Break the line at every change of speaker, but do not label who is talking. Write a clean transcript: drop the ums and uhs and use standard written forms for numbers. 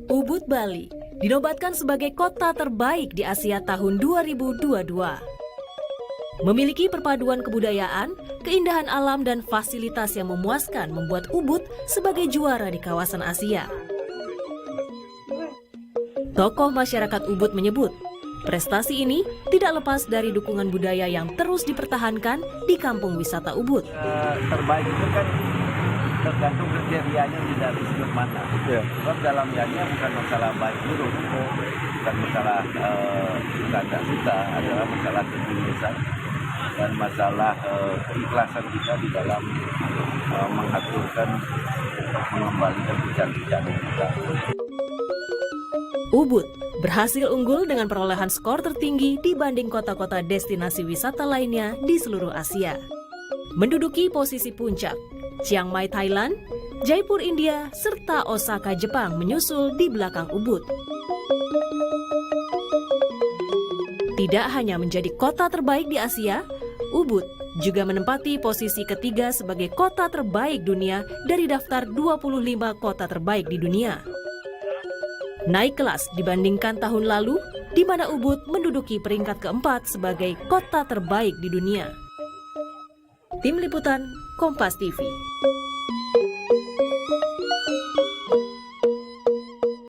Ubud, Bali dinobatkan sebagai kota terbaik di Asia tahun 2022. Memiliki perpaduan kebudayaan, keindahan alam dan fasilitas yang memuaskan membuat Ubud sebagai juara di kawasan Asia. Tokoh masyarakat Ubud menyebut, prestasi ini tidak lepas dari dukungan budaya yang terus dipertahankan di kampung wisata Ubud.
Terbaik itu kan tergantung kriterianya tidak disebut mana. Sebab dalam ianya bukan masalah baik buruk, bukan masalah suka tidak suka, adalah masalah ketulusan dan masalah keikhlasan kita di dalam mengaturkan, mengembalikan hujan-hujan kita.
Ubud berhasil unggul dengan perolehan skor tertinggi dibanding kota-kota destinasi wisata lainnya di seluruh Asia. Menduduki posisi puncak, Chiang Mai, Thailand, Jaipur, India, serta Osaka, Jepang menyusul di belakang Ubud. Tidak hanya menjadi kota terbaik di Asia, Ubud juga menempati posisi ketiga sebagai kota terbaik dunia dari daftar 25 kota terbaik di dunia. Naik kelas dibandingkan tahun lalu, di mana Ubud menduduki peringkat keempat sebagai kota terbaik di dunia. Tim Liputan, Kompas TV.